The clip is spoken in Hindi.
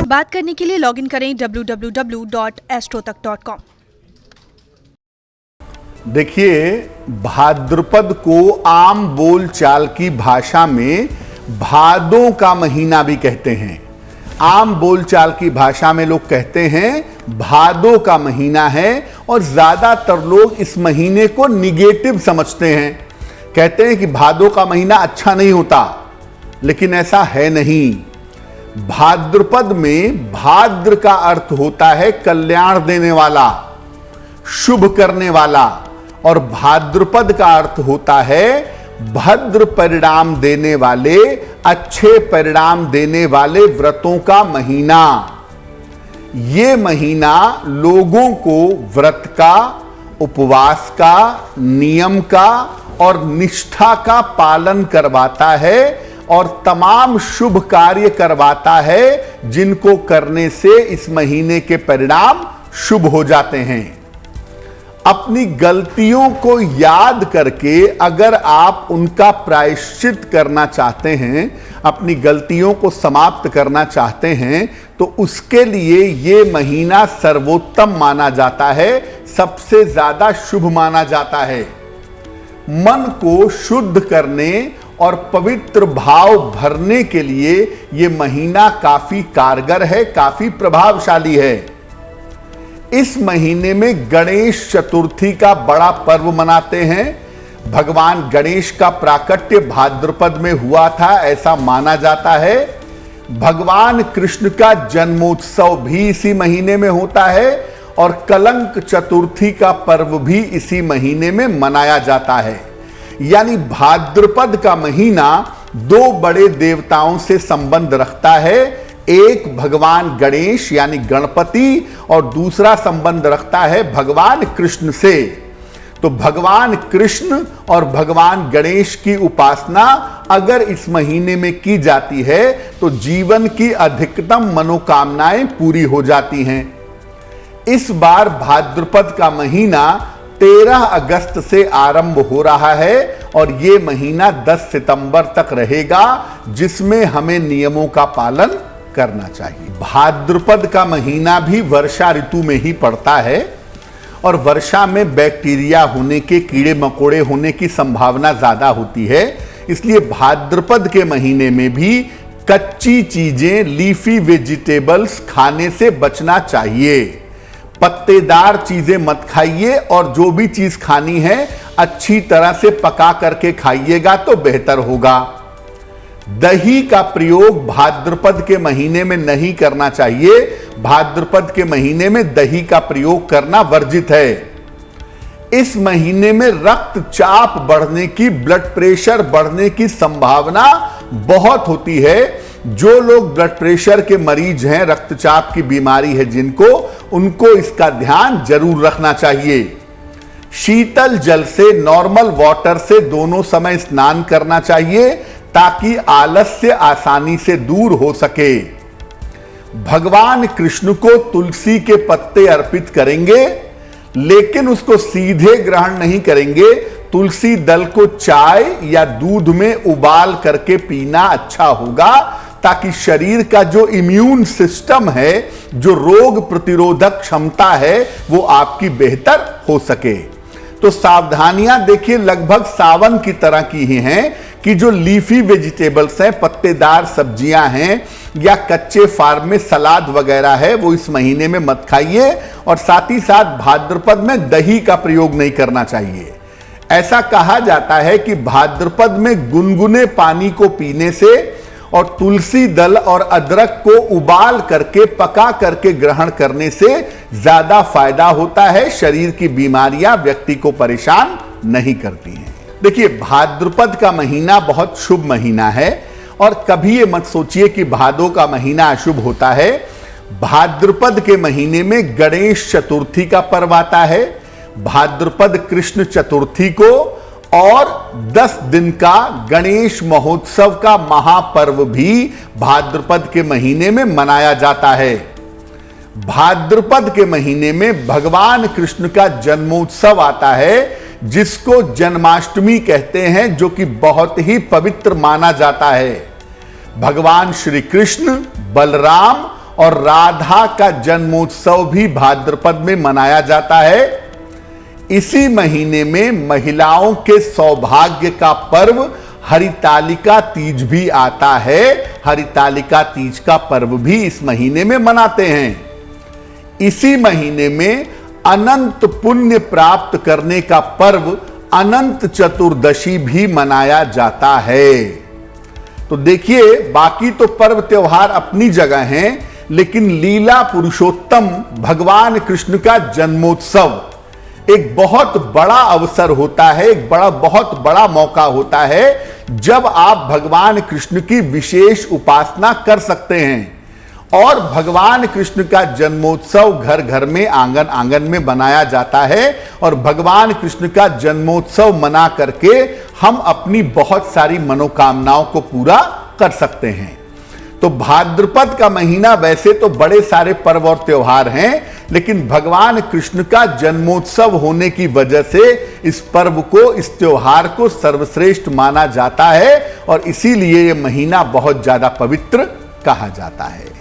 बात करने के लिए लॉगिन करें www.astrotak.com। देखिए, भाद्रपद को आम बोलचाल की भाषा में भादों का महीना भी कहते हैं। आम बोलचाल की भाषा में लोग कहते हैं भादों का महीना है, और ज्यादातर लोग इस महीने को निगेटिव समझते हैं। कहते हैं कि भादों का महीना अच्छा नहीं होता, लेकिन ऐसा है नहीं। भाद्रपद में भाद्र का अर्थ होता है कल्याण देने वाला, शुभ करने वाला, और भाद्रपद का अर्थ होता है भद्र परिणाम देने वाले, अच्छे परिणाम देने वाले व्रतों का महीना। ये महीना लोगों को व्रत का, उपवास का, नियम का और निष्ठा का पालन करवाता है, और तमाम शुभ कार्य करवाता है जिनको करने से इस महीने के परिणाम शुभ हो जाते हैं। अपनी गलतियों को याद करके अगर आप उनका प्रायश्चित करना चाहते हैं, अपनी गलतियों को समाप्त करना चाहते हैं, तो उसके लिए ये महीना सर्वोत्तम माना जाता है, सबसे ज्यादा शुभ माना जाता है। मन को शुद्ध करने और पवित्र भाव भरने के लिए यह महीना काफी कारगर है, काफी प्रभावशाली है। इस महीने में गणेश चतुर्थी का बड़ा पर्व मनाते हैं। भगवान गणेश का प्राकट्य भाद्रपद में हुआ था, ऐसा माना जाता है। भगवान कृष्ण का जन्मोत्सव भी इसी महीने में होता है, और कलंक चतुर्थी का पर्व भी इसी महीने में मनाया जाता है। यानी भाद्रपद का महीना दो बड़े देवताओं से संबंध रखता है। एक भगवान गणेश यानी गणपति, और दूसरा संबंध रखता है भगवान कृष्ण से। तो भगवान कृष्ण और भगवान गणेश की उपासना अगर इस महीने में की जाती है तो जीवन की अधिकतम मनोकामनाएं पूरी हो जाती हैं। इस बार भाद्रपद का महीना 13 अगस्त से आरंभ हो रहा है, और यह महीना 10 सितंबर तक रहेगा, जिसमें हमें नियमों का पालन करना चाहिए। भाद्रपद का महीना भी वर्षा ऋतु में ही पड़ता है, और वर्षा में बैक्टीरिया होने के, कीड़े मकोड़े होने की संभावना ज्यादा होती है। इसलिए भाद्रपद के महीने में भी कच्ची चीजें, लीफी वेजिटेबल्स खाने से बचना चाहिए। पत्तेदार चीजें मत खाइए, और जो भी चीज खानी है अच्छी तरह से पका करके खाइएगा तो बेहतर होगा। दही का प्रयोग भाद्रपद के महीने में नहीं करना चाहिए। भाद्रपद के महीने में दही का प्रयोग करना वर्जित है। इस महीने में रक्तचाप बढ़ने की, ब्लड प्रेशर बढ़ने की संभावना बहुत होती है। जो लोग ब्लड प्रेशर के मरीज हैं, रक्तचाप की बीमारी है जिनको, उनको इसका ध्यान जरूर रखना चाहिए। शीतल जल से, नॉर्मल वाटर से दोनों समय स्नान करना चाहिए, ताकि आलस्य आसानी से दूर हो सके। भगवान कृष्ण को तुलसी के पत्ते अर्पित करेंगे, लेकिन उसको सीधे ग्रहण नहीं करेंगे। तुलसी दल को चाय या दूध में उबाल करके पीना अच्छा होगा, ताकि शरीर का जो इम्यून सिस्टम है, जो रोग प्रतिरोधक क्षमता है, वो आपकी बेहतर हो सके। तो सावधानियां देखिए लगभग सावन की तरह की ही हैं, कि जो लीफी वेजिटेबल्स हैं, पत्तेदार सब्जियां हैं, या कच्चे फार्म में सलाद वगैरह है, वो इस महीने में मत खाइए। और साथ ही साथ भाद्रपद में दही का प्रयोग नहीं करना चाहिए। ऐसा कहा जाता है कि भाद्रपद में गुनगुने पानी को पीने से और तुलसी दल और अदरक को उबाल करके, पका करके ग्रहण करने से ज्यादा फायदा होता है। शरीर की बीमारियां व्यक्ति को परेशान नहीं करती हैं। देखिए, भाद्रपद का महीना बहुत शुभ महीना है, और कभी ये मत सोचिए कि भादों का महीना अशुभ होता है। भाद्रपद के महीने में गणेश चतुर्थी का पर्व आता है, भाद्रपद कृष्ण चतुर्थी को, और 10 दिन का गणेश महोत्सव का महापर्व भी भाद्रपद के महीने में मनाया जाता है। भाद्रपद के महीने में भगवान कृष्ण का जन्मोत्सव आता है, जिसको जन्माष्टमी कहते हैं, जो कि बहुत ही पवित्र माना जाता है। भगवान श्री कृष्ण, बलराम और राधा का जन्मोत्सव भी भाद्रपद में मनाया जाता है। इसी महीने में महिलाओं के सौभाग्य का पर्व हरितालिका तीज भी आता है। हरितालिका तीज का पर्व भी इस महीने में मनाते हैं। इसी महीने में अनंत पुण्य प्राप्त करने का पर्व अनंत चतुर्दशी भी मनाया जाता है। तो देखिए, बाकी तो पर्व त्योहार अपनी जगह हैं, लेकिन लीला पुरुषोत्तम भगवान कृष्ण का जन्मोत्सव एक बहुत बड़ा अवसर होता है, एक बहुत बड़ा मौका होता है जब आप भगवान कृष्ण की विशेष उपासना कर सकते हैं। और भगवान कृष्ण का जन्मोत्सव घर घर में, आंगन आंगन में मनाया जाता है। और भगवान कृष्ण का जन्मोत्सव मना करके हम अपनी बहुत सारी मनोकामनाओं को पूरा कर सकते हैं। तो भाद्रपद का महीना वैसे तो बड़े सारे पर्व और त्योहार हैं, लेकिन भगवान कृष्ण का जन्मोत्सव होने की वजह से इस पर्व को, इस त्योहार को सर्वश्रेष्ठ माना जाता है और इसीलिए यह महीना बहुत ज्यादा पवित्र कहा जाता है।